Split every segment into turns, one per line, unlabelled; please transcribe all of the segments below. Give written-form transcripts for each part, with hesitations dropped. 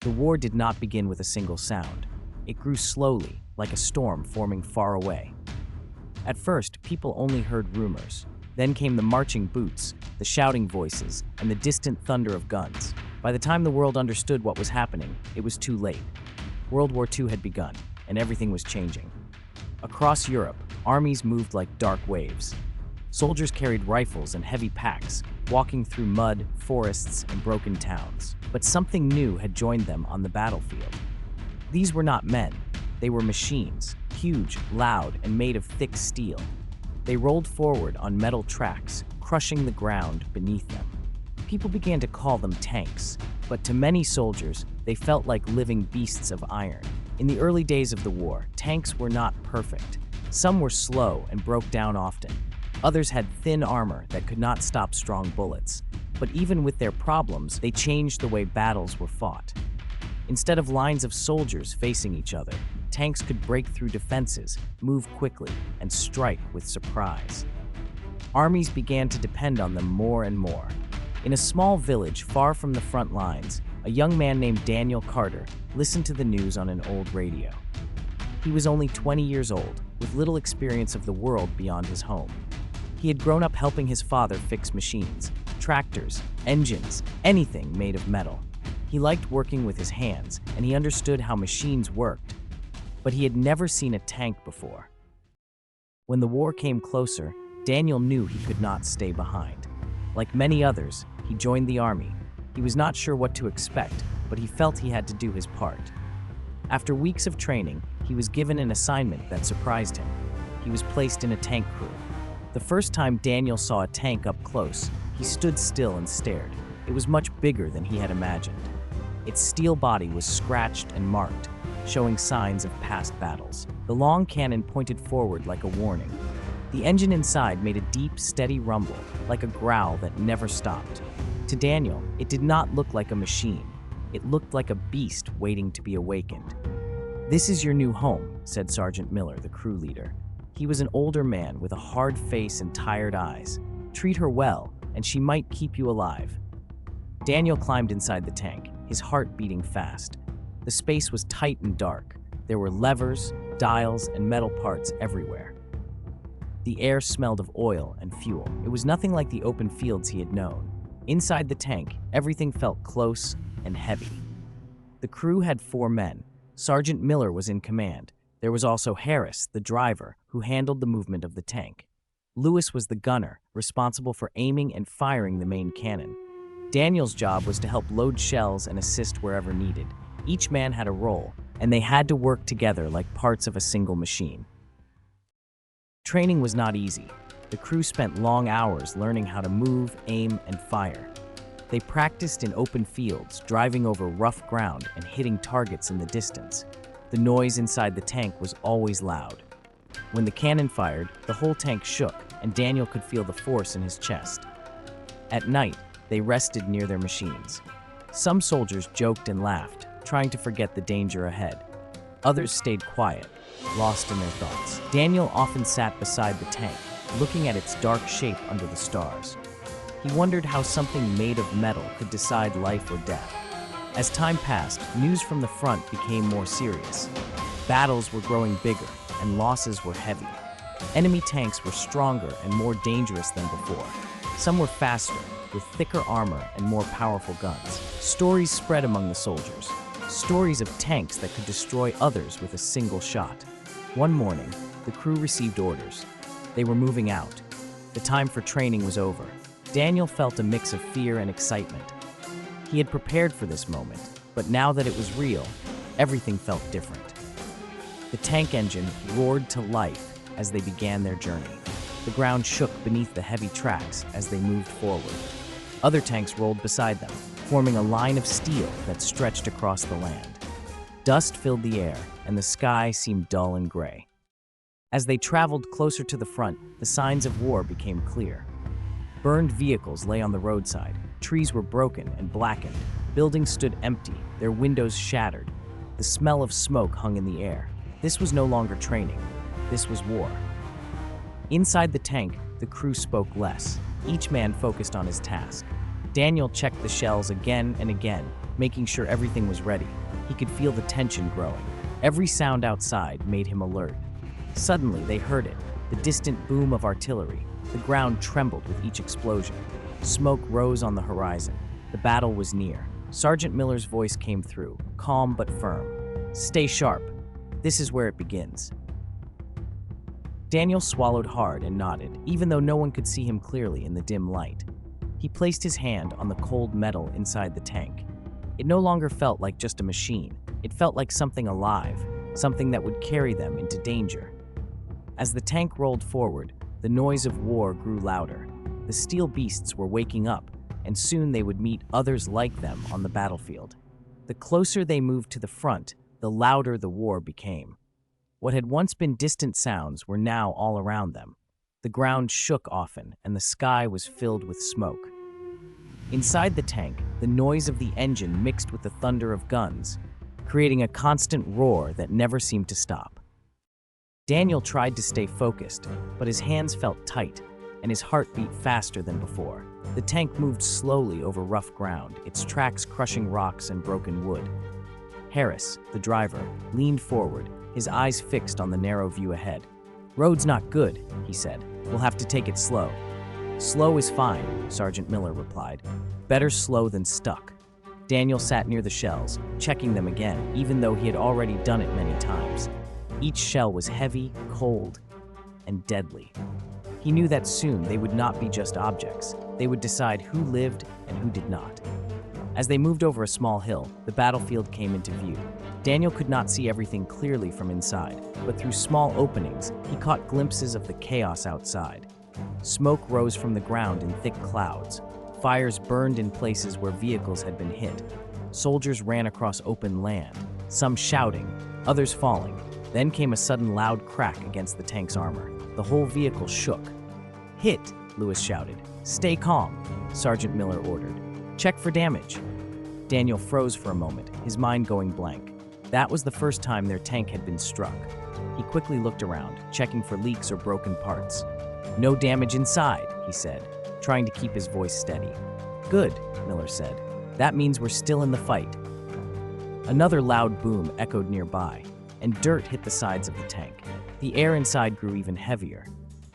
The war did not begin with a single sound. It grew slowly, like a storm forming far away. At first, people only heard rumors. Then came the marching boots, the shouting voices, and the distant thunder of guns. By the time the world understood what was happening, it was too late. World War II had begun, and everything was changing. Across Europe, armies moved like dark waves. Soldiers carried rifles and heavy packs, walking through mud, forests, and broken towns. But something new had joined them on the battlefield. These were not men. They were machines, huge, loud, and made of thick steel. They rolled forward on metal tracks, crushing the ground beneath them. People began to call them tanks, but to many soldiers, they felt like living beasts of iron. In the early days of the war, tanks were not perfect. Some were slow and broke down often. Others had thin armor that could not stop strong bullets. But even with their problems, they changed the way battles were fought. Instead of lines of soldiers facing each other, tanks could break through defenses, move quickly, and strike with surprise. Armies began to depend on them more and more. In a small village far from the front lines, a young man named Daniel Carter listened to the news on an old radio. He was only 20 years old, with little experience of the world beyond his home. He had grown up helping his father fix machines, tractors, engines, anything made of metal. He liked working with his hands, and he understood how machines worked. But he had never seen a tank before. When the war came closer, Daniel knew he could not stay behind. Like many others, he joined the army. He was not sure what to expect, but he felt he had to do his part. After weeks of training, he was given an assignment that surprised him. He was placed in a tank crew. The first time Daniel saw a tank up close, he stood still and stared. It was much bigger than he had imagined. Its steel body was scratched and marked, showing signs of past battles. The long cannon pointed forward like a warning. The engine inside made a deep, steady rumble, like a growl that never stopped. To Daniel, it did not look like a machine. It looked like a beast waiting to be awakened. "This is your new home," said Sergeant Miller, the crew leader. He was an older man with a hard face and tired eyes. "Treat her well, and she might keep you alive." Daniel climbed inside the tank, his heart beating fast. The space was tight and dark. There were levers, dials, and metal parts everywhere. The air smelled of oil and fuel. It was nothing like the open fields he had known. Inside the tank, everything felt close and heavy. The crew had 4 men. Sergeant Miller was in command. There was also Harris, the driver, who handled the movement of the tank. Lewis was the gunner, responsible for aiming and firing the main cannon. Daniel's job was to help load shells and assist wherever needed. Each man had a role, and they had to work together like parts of a single machine. Training was not easy. The crew spent long hours learning how to move, aim, and fire. They practiced in open fields, driving over rough ground and hitting targets in the distance. The noise inside the tank was always loud. When the cannon fired, the whole tank shook, and Daniel could feel the force in his chest. At night, they rested near their machines. Some soldiers joked and laughed, trying to forget the danger ahead. Others stayed quiet, lost in their thoughts. Daniel often sat beside the tank, looking at its dark shape under the stars. He wondered how something made of metal could decide life or death. As time passed, news from the front became more serious. Battles were growing bigger, and losses were heavy. Enemy tanks were stronger and more dangerous than before. Some were faster, with thicker armor and more powerful guns. Stories spread among the soldiers. Stories of tanks that could destroy others with a single shot. One morning, the crew received orders. They were moving out. The time for training was over. Daniel felt a mix of fear and excitement. He had prepared for this moment, but now that it was real, everything felt different. The tank engine roared to life as they began their journey. The ground shook beneath the heavy tracks as they moved forward. Other tanks rolled beside them, forming a line of steel that stretched across the land. Dust filled the air, and the sky seemed dull and gray. As they traveled closer to the front, the signs of war became clear. Burned vehicles lay on the roadside. Trees were broken and blackened. Buildings stood empty, their windows shattered. The smell of smoke hung in the air. This was no longer training. This was war. Inside the tank, the crew spoke less. Each man focused on his task. Daniel checked the shells again and again, making sure everything was ready. He could feel the tension growing. Every sound outside made him alert. Suddenly, they heard it, the distant boom of artillery. The ground trembled with each explosion. Smoke rose on the horizon. The battle was near. Sergeant Miller's voice came through, calm but firm. "Stay sharp. This is where it begins." Daniel swallowed hard and nodded, even though no one could see him clearly in the dim light. He placed his hand on the cold metal inside the tank. It no longer felt like just a machine. It felt like something alive, something that would carry them into danger. As the tank rolled forward, the noise of war grew louder. The steel beasts were waking up, and soon they would meet others like them on the battlefield. The closer they moved to the front, the louder the war became. What had once been distant sounds were now all around them. The ground shook often, and the sky was filled with smoke. Inside the tank, the noise of the engine mixed with the thunder of guns, creating a constant roar that never seemed to stop. Daniel tried to stay focused, but his hands felt tight, and his heart beat faster than before. The tank moved slowly over rough ground, its tracks crushing rocks and broken wood. Harris, the driver, leaned forward, his eyes fixed on the narrow view ahead. "Road's not good," he said. "We'll have to take it slow." "Slow is fine," Sergeant Miller replied. "Better slow than stuck." Daniel sat near the shells, checking them again, even though he had already done it many times. Each shell was heavy, cold, and deadly. He knew that soon they would not be just objects. They would decide who lived and who did not. As they moved over a small hill, the battlefield came into view. Daniel could not see everything clearly from inside, but through small openings, he caught glimpses of the chaos outside. Smoke rose from the ground in thick clouds. Fires burned in places where vehicles had been hit. Soldiers ran across open land, some shouting, others falling. Then came a sudden loud crack against the tank's armor. The whole vehicle shook. "Hit," Lewis shouted. "Stay calm," Sergeant Miller ordered. "Check for damage." Daniel froze for a moment, his mind going blank. That was the first time their tank had been struck. He quickly looked around, checking for leaks or broken parts. "No damage inside," he said, trying to keep his voice steady. "Good," Miller said. "That means we're still in the fight." Another loud boom echoed nearby, and dirt hit the sides of the tank. The air inside grew even heavier.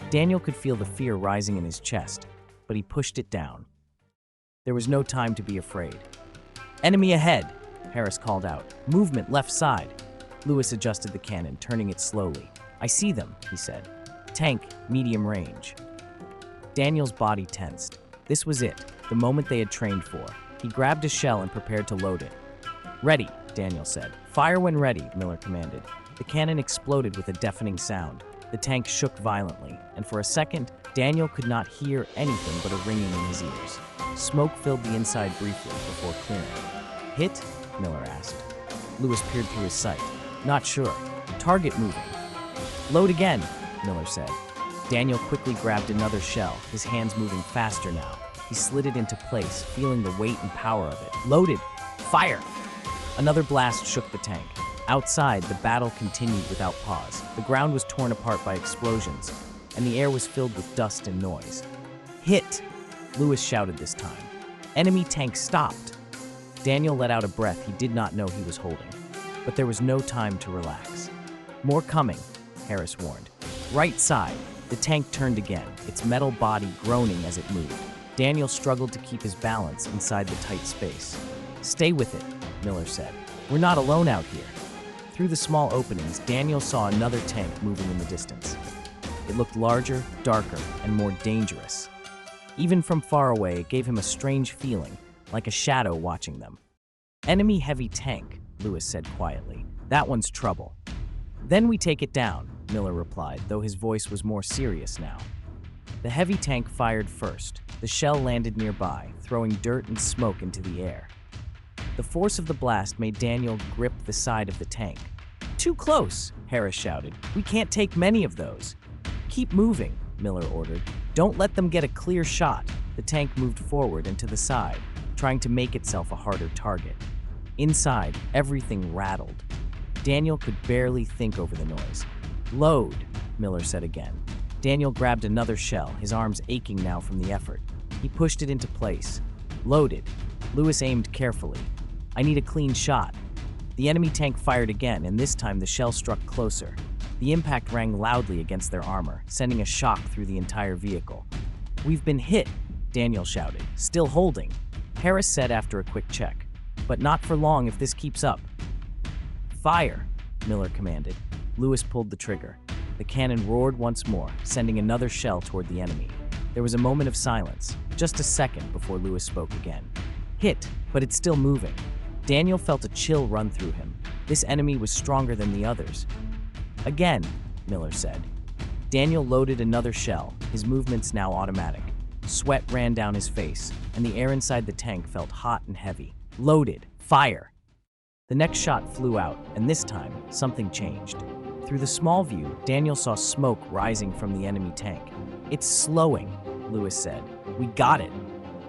Daniel could feel the fear rising in his chest, but he pushed it down. There was no time to be afraid. "Enemy ahead," Harris called out. "Movement left side." Lewis adjusted the cannon, turning it slowly. "I see them," he said. "Tank, medium range." Daniel's body tensed. This was it, the moment they had trained for. He grabbed a shell and prepared to load it. "Ready," Daniel said. "Fire when ready," Miller commanded. The cannon exploded with a deafening sound. The tank shook violently, and for a second, Daniel could not hear anything but a ringing in his ears. Smoke filled the inside briefly before clearing. "Hit?" Miller asked. Lewis peered through his sight. "Not sure. Target moving." "Load again," Miller said. Daniel quickly grabbed another shell, his hands moving faster now. He slid it into place, feeling the weight and power of it. "Loaded! Fire!" Another blast shook the tank. Outside, the battle continued without pause. The ground was torn apart by explosions, and the air was filled with dust and noise. "Hit!" Lewis shouted this time. Enemy tank stopped. Daniel let out a breath he did not know he was holding. But there was no time to relax. "More coming," Harris warned. "Right side." The tank turned again, its metal body groaning as it moved. Daniel struggled to keep his balance inside the tight space. "Stay with it," Miller said. "We're not alone out here." Through the small openings, Daniel saw another tank moving in the distance. It looked larger, darker, and more dangerous. Even from far away, it gave him a strange feeling, like a shadow watching them. "Enemy heavy tank," Lewis said quietly. "That one's trouble." "Then we take it down," Miller replied, though his voice was more serious now. The heavy tank fired first. The shell landed nearby, throwing dirt and smoke into the air. The force of the blast made Daniel grip the side of the tank. "Too close," Harris shouted. "We can't take many of those." "Keep moving," Miller ordered. "Don't let them get a clear shot." The tank moved forward and to the side, trying to make itself a harder target. Inside, everything rattled. Daniel could barely think over the noise. "Load," Miller said again. Daniel grabbed another shell, his arms aching now from the effort. He pushed it into place. Loaded. Lewis aimed carefully. I need a clean shot. The enemy tank fired again, and this time the shell struck closer. The impact rang loudly against their armor, sending a shock through the entire vehicle. "We've been hit," Daniel shouted, still holding. Harris said after a quick check, "But not for long if this keeps up." "Fire," Miller commanded. Lewis pulled the trigger. The cannon roared once more, sending another shell toward the enemy. There was a moment of silence, just a second before Lewis spoke again. "Hit, but it's still moving." Daniel felt a chill run through him. This enemy was stronger than the others. "Again," Miller said. Daniel loaded another shell, his movements now automatic. Sweat ran down his face, and the air inside the tank felt hot and heavy. "Loaded. Fire!" The next shot flew out, and this time, something changed. Through the small view, Daniel saw smoke rising from the enemy tank. "It's slowing," Lewis said. "We got it."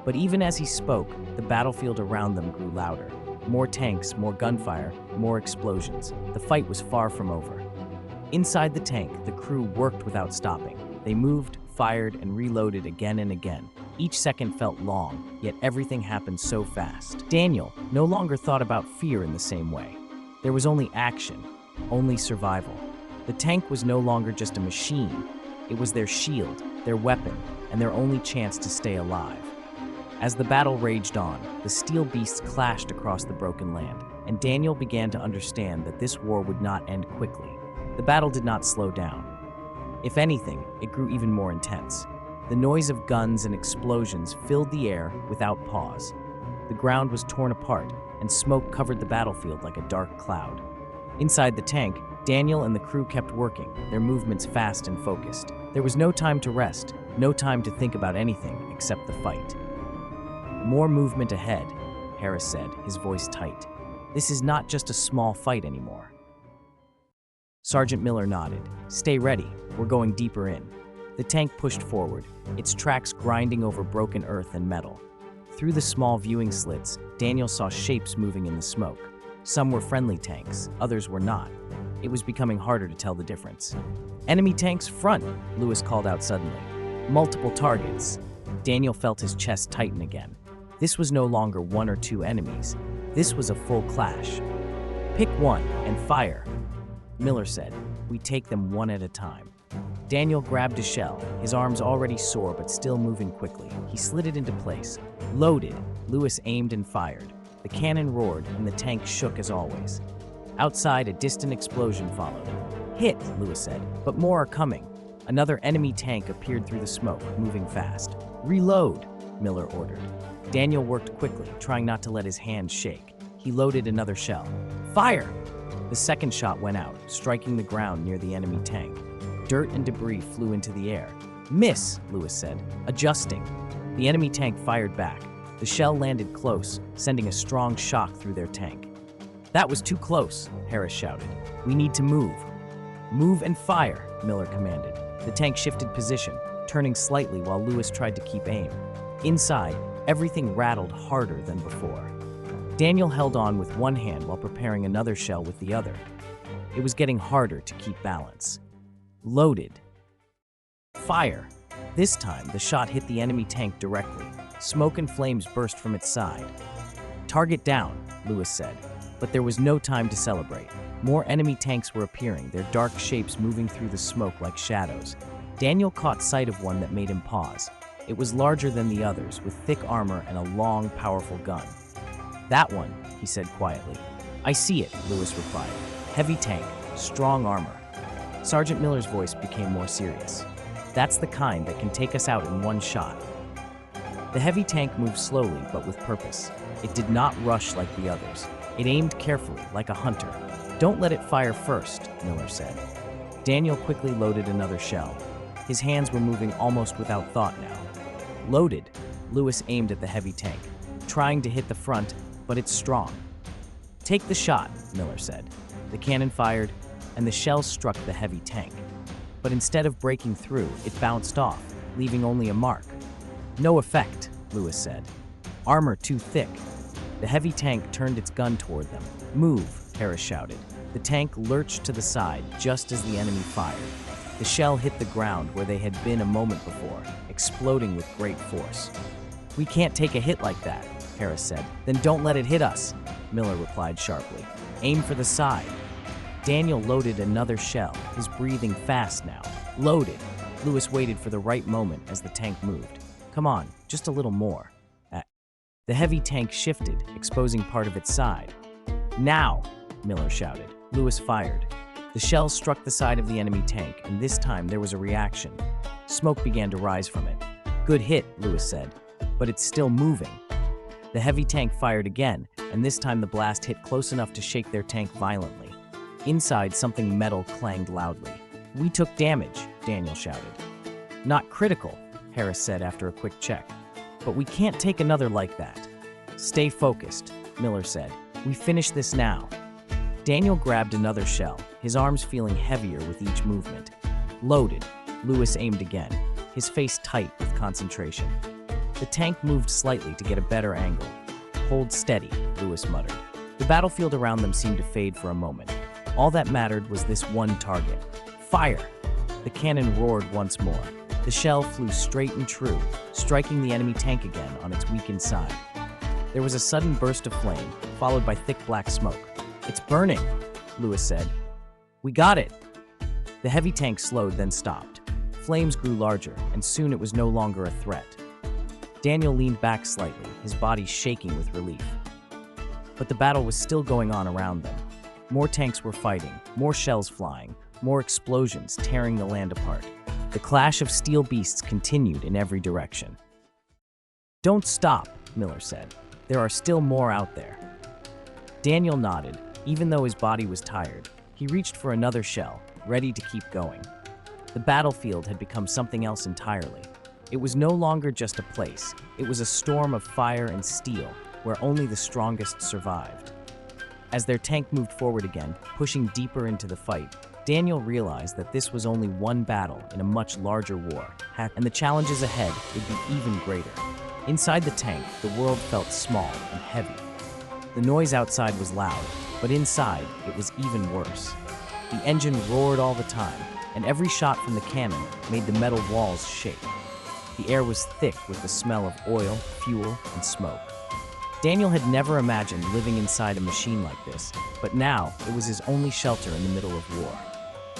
But even as he spoke, the battlefield around them grew louder. More tanks, more gunfire, more explosions. The fight was far from over. Inside the tank, the crew worked without stopping. They moved, fired, and reloaded again and again. Each second felt long, yet everything happened so fast. Daniel no longer thought about fear in the same way. There was only action, only survival. The tank was no longer just a machine. It was their shield, their weapon, and their only chance to stay alive. As the battle raged on, the steel beasts clashed across the broken land, and Daniel began to understand that this war would not end quickly. The battle did not slow down. If anything, it grew even more intense. The noise of guns and explosions filled the air without pause. The ground was torn apart, and smoke covered the battlefield like a dark cloud. Inside the tank, Daniel and the crew kept working, their movements fast and focused. There was no time to rest, no time to think about anything except the fight. "More movement ahead," Harris said, his voice tight. "This is not just a small fight anymore." Sergeant Miller nodded. "Stay ready, we're going deeper in." The tank pushed forward, its tracks grinding over broken earth and metal. Through the small viewing slits, Daniel saw shapes moving in the smoke. Some were friendly tanks, others were not. It was becoming harder to tell the difference. "Enemy tanks front," Lewis called out suddenly. "Multiple targets." Daniel felt his chest tighten again. This was no longer one or two enemies. This was a full clash. "Pick one and fire," Miller said. "We take them one at a time." Daniel grabbed a shell, his arms already sore but still moving quickly. He slid it into place. Loaded, Lewis aimed and fired. The cannon roared and the tank shook as always. Outside, a distant explosion followed. "Hit," Lewis said, "but more are coming." Another enemy tank appeared through the smoke, moving fast. "Reload," Miller ordered. Daniel worked quickly, trying not to let his hands shake. He loaded another shell. "Fire!" The second shot went out, striking the ground near the enemy tank. Dirt and debris flew into the air. "Miss," Lewis said, adjusting. The enemy tank fired back. The shell landed close, sending a strong shock through their tank. "That was too close," Harris shouted. "We need to move." "Move and fire," Miller commanded. The tank shifted position, turning slightly while Lewis tried to keep aim. Inside, everything rattled harder than before. Daniel held on with one hand while preparing another shell with the other. It was getting harder to keep balance. Loaded. Fire. This time, the shot hit the enemy tank directly. Smoke and flames burst from its side. "Target down," Lewis said. But there was no time to celebrate. More enemy tanks were appearing, their dark shapes moving through the smoke like shadows. Daniel caught sight of one that made him pause. It was larger than the others, with thick armor and a long, powerful gun. "That one," he said quietly. "I see it," Lewis replied. "Heavy tank, strong armor." Sergeant Miller's voice became more serious. "That's the kind that can take us out in one shot." The heavy tank moved slowly, but with purpose. It did not rush like the others. It aimed carefully, like a hunter. "Don't let it fire first," Miller said. Daniel quickly loaded another shell. His hands were moving almost without thought now. Loaded, Lewis aimed at the heavy tank, trying to hit the front, but it's strong. "Take the shot," Miller said. The cannon fired, and the shell struck the heavy tank. But instead of breaking through, it bounced off, leaving only a mark. "No effect," Lewis said. "Armor too thick." The heavy tank turned its gun toward them. "Move," Harris shouted. The tank lurched to the side just as the enemy fired. The shell hit the ground where they had been a moment before, exploding with great force. We can't take a hit like that, Harris said. Then don't let it hit us, Miller replied sharply. Aim for the side. Daniel loaded another shell, his breathing fast now. Loaded. Lewis waited for the right moment as the tank moved. Come on, just a little more. The heavy tank shifted, exposing part of its side. Now, Miller shouted. Lewis fired. The shell struck the side of the enemy tank, and this time there was a reaction. Smoke began to rise from it. Good hit, Lewis said, but it's still moving. The heavy tank fired again, and this time the blast hit close enough to shake their tank violently. Inside, something metal clanged loudly. We took damage, Daniel shouted. Not critical, Harris said after a quick check. But we can't take another like that. Stay focused, Miller said. We finish this now. Daniel grabbed another shell, his arms feeling heavier with each movement. Loaded, Lewis aimed again, his face tight with concentration. The tank moved slightly to get a better angle. Hold steady, Lewis muttered. The battlefield around them seemed to fade for a moment. All that mattered was this one target. Fire! The cannon roared once more. The shell flew straight and true, striking the enemy tank again on its weakened side. There was a sudden burst of flame, followed by thick black smoke. It's burning, Lewis said. We got it! The heavy tank slowed, then stopped. Flames grew larger, and soon it was no longer a threat. Daniel leaned back slightly, his body shaking with relief. But the battle was still going on around them. More tanks were fighting, more shells flying, more explosions tearing the land apart. The clash of steel beasts continued in every direction. Don't stop, Miller said. There are still more out there. Daniel nodded, even though his body was tired. He reached for another shell, ready to keep going. The battlefield had become something else entirely. It was no longer just a place. It was a storm of fire and steel, where only the strongest survived. As their tank moved forward again, pushing deeper into the fight, Daniel realized that this was only one battle in a much larger war, and the challenges ahead would be even greater. Inside the tank, the world felt small and heavy. The noise outside was loud, but inside, it was even worse. The engine roared all the time, and every shot from the cannon made the metal walls shake. The air was thick with the smell of oil, fuel, and smoke. Daniel had never imagined living inside a machine like this, but now it was his only shelter in the middle of war.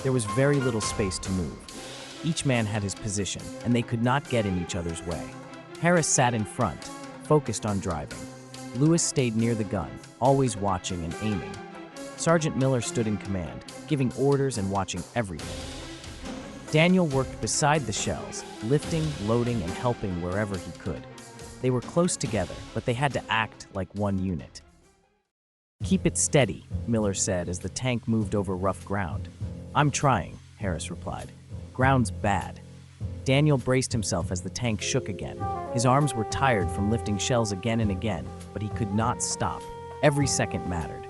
There was very little space to move. Each man had his position, and they could not get in each other's way. Harris sat in front, focused on driving. Lewis stayed near the gun, always watching and aiming. Sergeant Miller stood in command, giving orders and watching everything. Daniel worked beside the shells, lifting, loading, and helping wherever he could. They were close together, but they had to act like one unit. Keep it steady, Miller said as the tank moved over rough ground. I'm trying, Harris replied. Ground's bad. Daniel braced himself as the tank shook again. His arms were tired from lifting shells again and again, but he could not stop. Every second mattered.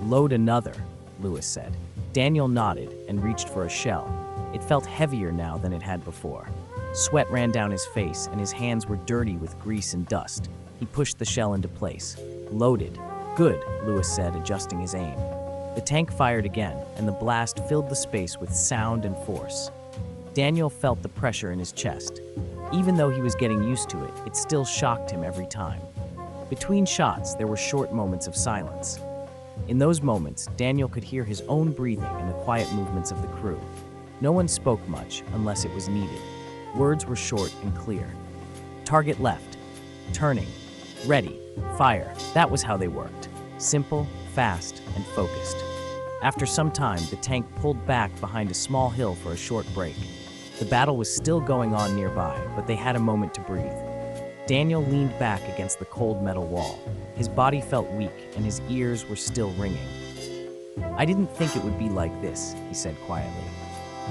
Load another, Lewis said. Daniel nodded and reached for a shell. It felt heavier now than it had before. Sweat ran down his face, and his hands were dirty with grease and dust. He pushed the shell into place. Loaded. Good, Lewis said, adjusting his aim. The tank fired again, and the blast filled the space with sound and force. Daniel felt the pressure in his chest. Even though he was getting used to it, it still shocked him every time. Between shots, there were short moments of silence. In those moments, Daniel could hear his own breathing and the quiet movements of the crew. No one spoke much unless it was needed. Words were short and clear. Target left. Turning. Ready. Fire. That was how they worked. Simple, fast, and focused. After some time, the tank pulled back behind a small hill for a short break. The battle was still going on nearby, but they had a moment to breathe. Daniel leaned back against the cold metal wall. His body felt weak, and his ears were still ringing. I didn't think it would be like this, he said quietly.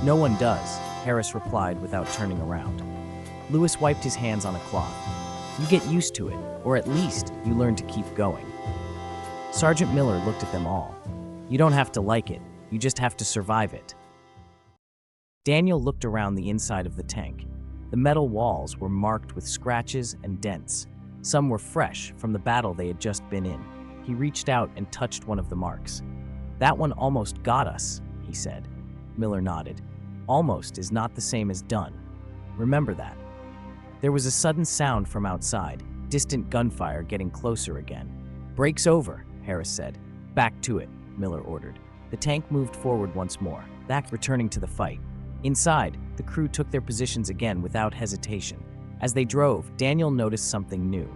No one does, Harris replied without turning around. Lewis wiped his hands on a cloth. You get used to it, or at least you learn to keep going. Sergeant Miller looked at them all. You don't have to like it, you just have to survive it. Daniel looked around the inside of the tank. The metal walls were marked with scratches and dents. Some were fresh from the battle they had just been in. He reached out and touched one of the marks. That one almost got us, he said. Miller nodded. Almost is not the same as done. Remember that. There was a sudden sound from outside, distant gunfire getting closer again. "Break's over," Harris said. "Back to it," Miller ordered. The tank moved forward once more, back returning to the fight. Inside, the crew took their positions again without hesitation. As they drove, Daniel noticed something new.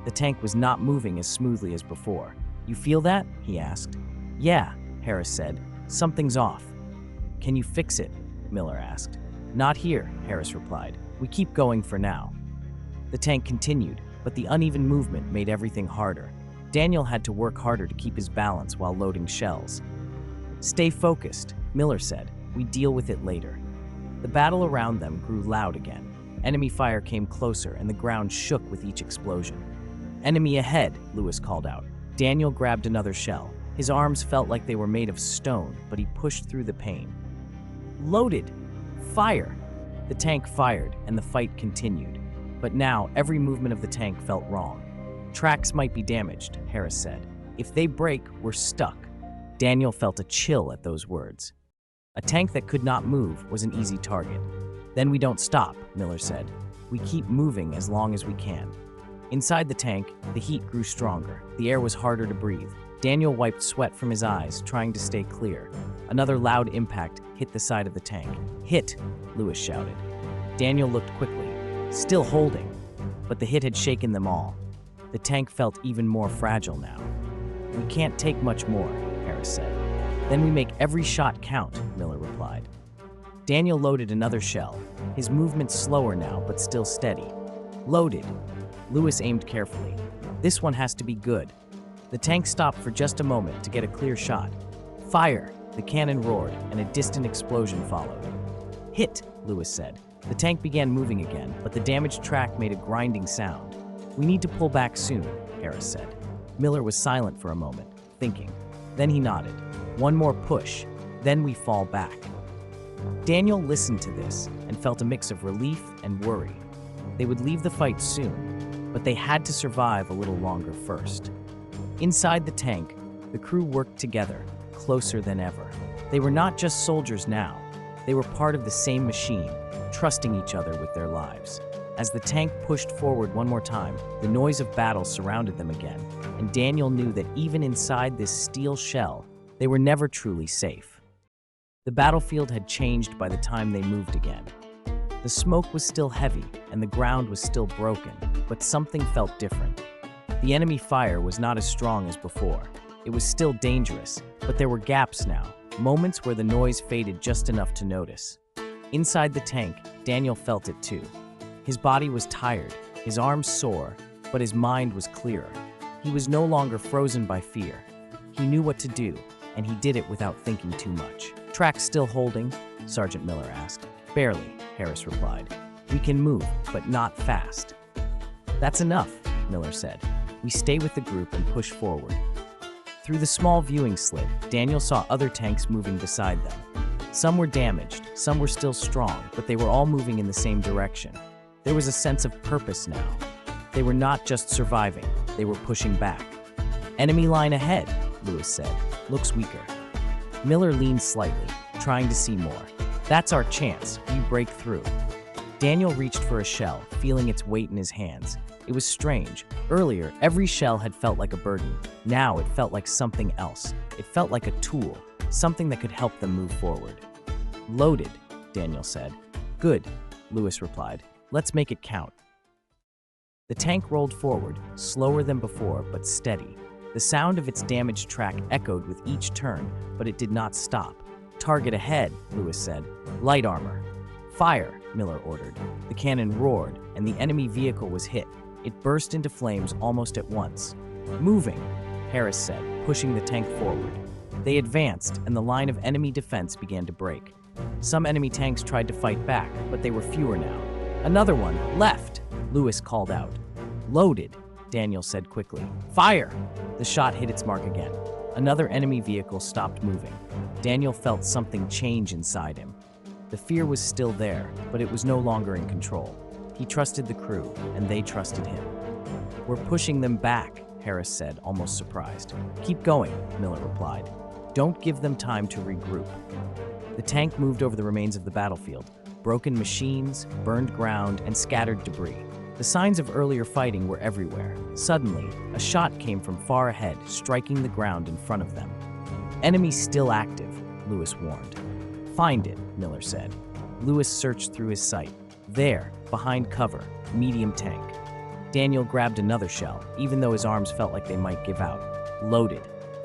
The tank was not moving as smoothly as before. "You feel that?" he asked. "Yeah," Harris said. "Something's off." "Can you fix it?" Miller asked. "Not here," Harris replied. "We keep going for now." The tank continued, but the uneven movement made everything harder. Daniel had to work harder to keep his balance while loading shells. "Stay focused," Miller said. "We deal with it later." The battle around them grew loud again. Enemy fire came closer and the ground shook with each explosion. "Enemy ahead," Lewis called out. Daniel grabbed another shell. His arms felt like they were made of stone, but he pushed through the pain. "Loaded! Fire!" The tank fired and the fight continued. But now every movement of the tank felt wrong. "Tracks might be damaged," Harris said. "If they break, we're stuck." Daniel felt a chill at those words. A tank that could not move was an easy target. "Then we don't stop," Miller said. "We keep moving as long as we can." Inside the tank, the heat grew stronger. The air was harder to breathe. Daniel wiped sweat from his eyes, trying to stay clear. Another loud impact hit the side of the tank. "Hit!" Lewis shouted. Daniel looked quickly, still holding, but the hit had shaken them all. The tank felt even more fragile now. "We can't take much more," Harris said. "Then we make every shot count," Miller replied. Daniel loaded another shell, his movement slower now but still steady. "Loaded." Lewis aimed carefully. "This one has to be good." The tank stopped for just a moment to get a clear shot. "Fire!" The cannon roared, and a distant explosion followed. "Hit!" Lewis said. The tank began moving again, but the damaged track made a grinding sound. "We need to pull back soon," Harris said. Miller was silent for a moment, thinking. Then he nodded. "One more push, then we fall back." Daniel listened to this and felt a mix of relief and worry. They would leave the fight soon, but they had to survive a little longer first. Inside the tank, the crew worked together, closer than ever. They were not just soldiers now. They were part of the same machine, trusting each other with their lives. As the tank pushed forward one more time, the noise of battle surrounded them again, and Daniel knew that even inside this steel shell, they were never truly safe. The battlefield had changed by the time they moved again. The smoke was still heavy, and the ground was still broken, but something felt different. The enemy fire was not as strong as before. It was still dangerous, but there were gaps now, moments where the noise faded just enough to notice. Inside the tank, Daniel felt it too. His body was tired, his arms sore, but his mind was clearer. He was no longer frozen by fear. He knew what to do, and he did it without thinking too much. "Track still holding?" Sergeant Miller asked. "Barely," Harris replied. "We can move, but not fast." "That's enough," Miller said. "We stay with the group and push forward." Through the small viewing slit, Daniel saw other tanks moving beside them. Some were damaged, some were still strong, but they were all moving in the same direction. There was a sense of purpose now. They were not just surviving, they were pushing back. "Enemy line ahead," Lewis said. "Looks weaker." Miller leaned slightly, trying to see more. "That's our chance, we break through." Daniel reached for a shell, feeling its weight in his hands. It was strange. Earlier, every shell had felt like a burden. Now it felt like something else. It felt like a tool, something that could help them move forward. "Loaded," Daniel said. "Good," Lewis replied. "Let's make it count." The tank rolled forward, slower than before, but steady. The sound of its damaged track echoed with each turn, but it did not stop. "Target ahead," Lewis said. "Light armor." "Fire," Miller ordered. The cannon roared, and the enemy vehicle was hit. It burst into flames almost at once. "Moving," Harris said, pushing the tank forward. They advanced, and the line of enemy defense began to break. Some enemy tanks tried to fight back, but they were fewer now. "Another one, left," Lewis called out. "Loaded," Daniel said quickly. "Fire!" The shot hit its mark again. Another enemy vehicle stopped moving. Daniel felt something change inside him. The fear was still there, but it was no longer in control. He trusted the crew, and they trusted him. "We're pushing them back," Harris said, almost surprised. "Keep going," Miller replied. "Don't give them time to regroup." The tank moved over the remains of the battlefield, broken machines, burned ground, and scattered debris. The signs of earlier fighting were everywhere. Suddenly, a shot came from far ahead, striking the ground in front of them. "Enemy still active," Lewis warned. "Find it," Miller said. Lewis searched through his sight. There, behind cover, medium tank. Daniel grabbed another shell, even though his arms felt like they might give out. Loaded.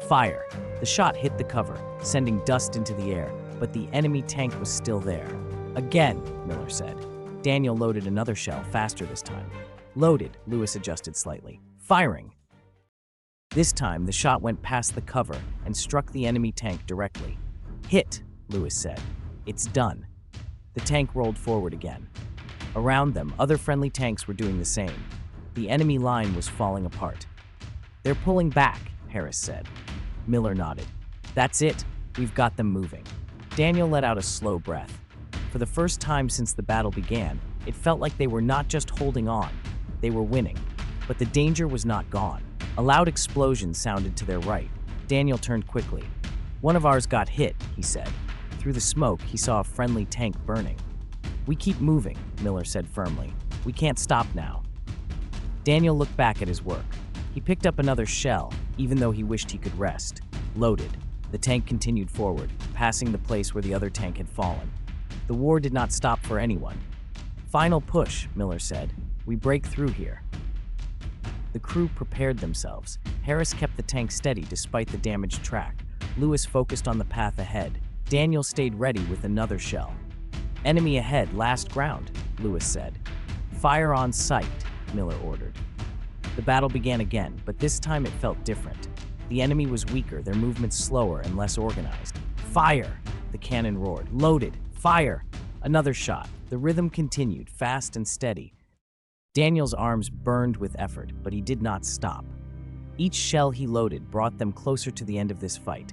Fire. The shot hit the cover, sending dust into the air, but the enemy tank was still there. "Again," Miller said. Daniel loaded another shell, faster this time. Loaded, Lewis adjusted slightly. Firing. This time, the shot went past the cover and struck the enemy tank directly. "Hit," Lewis said. "It's done." The tank rolled forward again. Around them, other friendly tanks were doing the same. The enemy line was falling apart. "They're pulling back," Harris said. Miller nodded. "That's it. We've got them moving." Daniel let out a slow breath. For the first time since the battle began, it felt like they were not just holding on, they were winning. But the danger was not gone. A loud explosion sounded to their right. Daniel turned quickly. "One of ours got hit," he said. Through the smoke, he saw a friendly tank burning. "We keep moving," Miller said firmly. "We can't stop now." Daniel looked back at his work. He picked up another shell, even though he wished he could rest. Loaded. The tank continued forward, passing the place where the other tank had fallen. The war did not stop for anyone. "Final push," Miller said. "We break through here." The crew prepared themselves. Harris kept the tank steady despite the damaged track. Lewis focused on the path ahead. Daniel stayed ready with another shell. "Enemy ahead, last ground," Lewis said. "Fire on sight," Miller ordered. The battle began again, but this time it felt different. The enemy was weaker, their movements slower and less organized. "Fire!" The cannon roared. "Loaded! Fire!" Another shot. The rhythm continued, fast and steady. Daniel's arms burned with effort, but he did not stop. Each shell he loaded brought them closer to the end of this fight.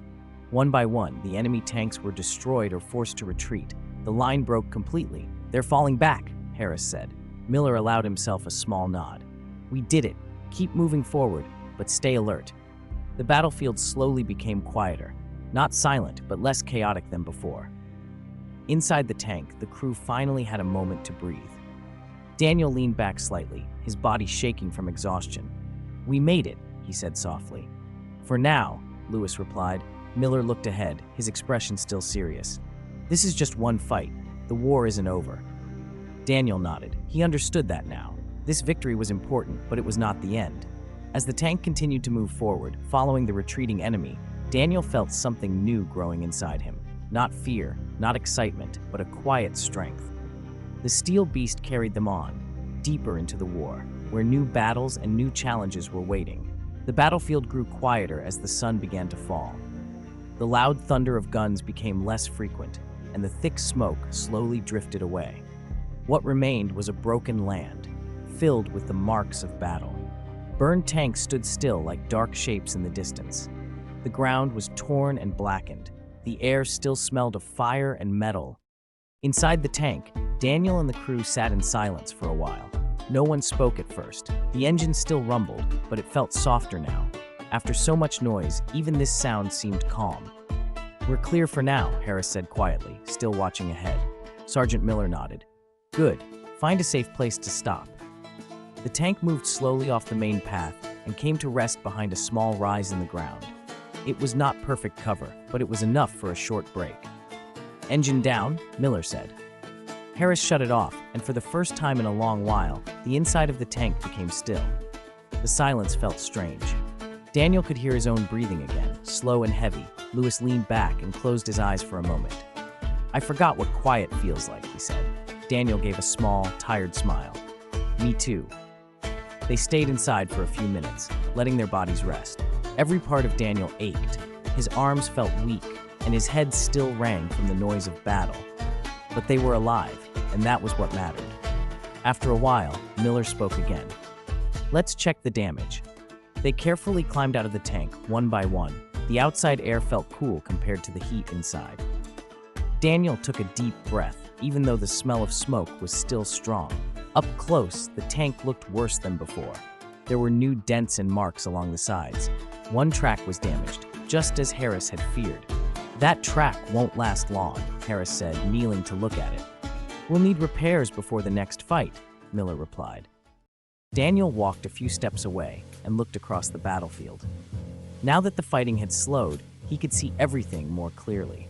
One by one, the enemy tanks were destroyed or forced to retreat. The line broke completely. "They're falling back," Harris said. Miller allowed himself a small nod. "We did it. Keep moving forward, but stay alert." The battlefield slowly became quieter. Not silent, but less chaotic than before. Inside the tank, the crew finally had a moment to breathe. Daniel leaned back slightly, his body shaking from exhaustion. "We made it," he said softly. "For now," Lewis replied. Miller looked ahead, his expression still serious. "This is just one fight. The war isn't over." Daniel nodded. He understood that now. This victory was important, but it was not the end. As the tank continued to move forward, following the retreating enemy, Daniel felt something new growing inside him. Not fear, not excitement, but a quiet strength. The steel beast carried them on, deeper into the war, where new battles and new challenges were waiting. The battlefield grew quieter as the sun began to fall. The loud thunder of guns became less frequent, and the thick smoke slowly drifted away. What remained was a broken land, filled with the marks of battle. Burned tanks stood still like dark shapes in the distance. The ground was torn and blackened. The air still smelled of fire and metal. Inside the tank, Daniel and the crew sat in silence for a while. No one spoke at first. The engine still rumbled, but it felt softer now. After so much noise, even this sound seemed calm. "We're clear for now," Harris said quietly, still watching ahead. Sergeant Miller nodded. "Good. Find a safe place to stop." The tank moved slowly off the main path and came to rest behind a small rise in the ground. It was not perfect cover, but it was enough for a short break. "Engine down," Miller said. Harris shut it off, and for the first time in a long while, the inside of the tank became still. The silence felt strange. Daniel could hear his own breathing again, slow and heavy. Lewis leaned back and closed his eyes for a moment. "I forgot what quiet feels like," he said. Daniel gave a small, tired smile. "Me too." They stayed inside for a few minutes, letting their bodies rest. Every part of Daniel ached. His arms felt weak, and his head still rang from the noise of battle. But they were alive, and that was what mattered. After a while, Miller spoke again. "Let's check the damage." They carefully climbed out of the tank, one by one. The outside air felt cool compared to the heat inside. Daniel took a deep breath, even though the smell of smoke was still strong. Up close, the tank looked worse than before. There were new dents and marks along the sides. One track was damaged, just as Harris had feared. "That track won't last long," Harris said, kneeling to look at it. "We'll need repairs before the next fight," Miller replied. Daniel walked a few steps away and looked across the battlefield. Now that the fighting had slowed, he could see everything more clearly.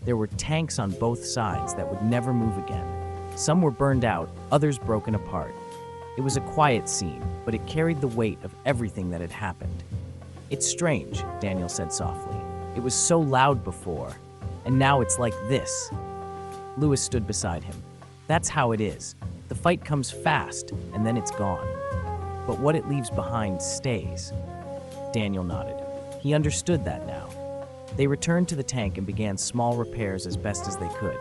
There were tanks on both sides that would never move again. Some were burned out, others broken apart. It was a quiet scene, but it carried the weight of everything that had happened. "It's strange," Daniel said softly. "It was so loud before, and now it's like this." Lewis stood beside him. "That's how it is. The fight comes fast, and then it's gone. But what it leaves behind stays." Daniel nodded. He understood that now. They returned to the tank and began small repairs as best as they could.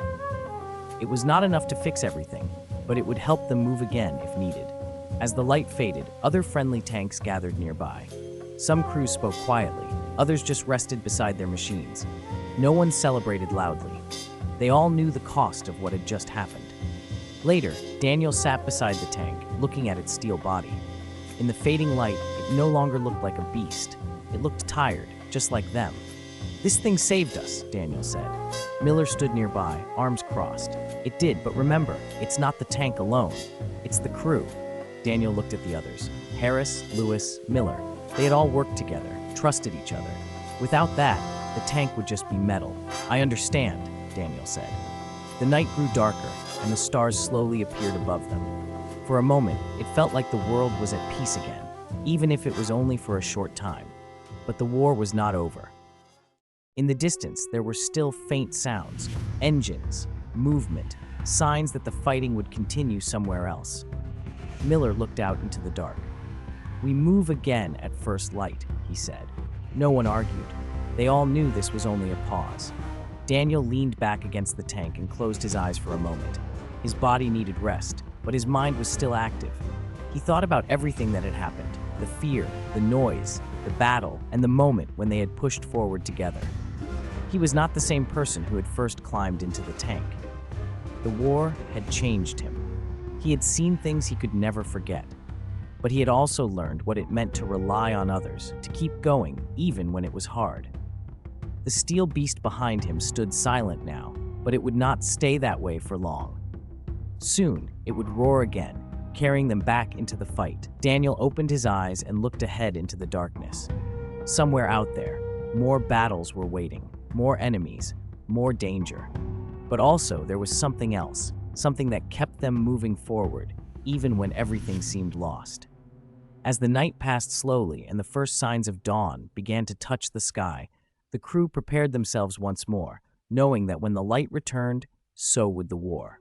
It was not enough to fix everything, but it would help them move again if needed. As the light faded, other friendly tanks gathered nearby. Some crews spoke quietly, others just rested beside their machines. No one celebrated loudly. They all knew the cost of what had just happened. Later, Daniel sat beside the tank, looking at its steel body. In the fading light, it no longer looked like a beast. It looked tired, just like them. "This thing saved us," Daniel said. Miller stood nearby, arms crossed. "It did, but remember, it's not the tank alone. It's the crew." Daniel looked at the others. Harris, Lewis, Miller. They had all worked together, trusted each other. Without that, the tank would just be metal. "I understand," Daniel said. The night grew darker, and the stars slowly appeared above them. For a moment, it felt like the world was at peace again, even if it was only for a short time. But the war was not over. In the distance, there were still faint sounds, engines, movement, signs that the fighting would continue somewhere else. Miller looked out into the dark. "We move again at first light," he said. No one argued. They all knew this was only a pause. Daniel leaned back against the tank and closed his eyes for a moment. His body needed rest, but his mind was still active. He thought about everything that had happened, the fear, the noise, the battle, and the moment when they had pushed forward together. He was not the same person who had first climbed into the tank. The war had changed him. He had seen things he could never forget, but he had also learned what it meant to rely on others, to keep going even when it was hard. The steel beast behind him stood silent now, but it would not stay that way for long. Soon, it would roar again, carrying them back into the fight. Daniel opened his eyes and looked ahead into the darkness. Somewhere out there, more battles were waiting, more enemies, more danger. But also, there was something else, something that kept them moving forward, even when everything seemed lost. As the night passed slowly and the first signs of dawn began to touch the sky, the crew prepared themselves once more, knowing that when the light returned, so would the war.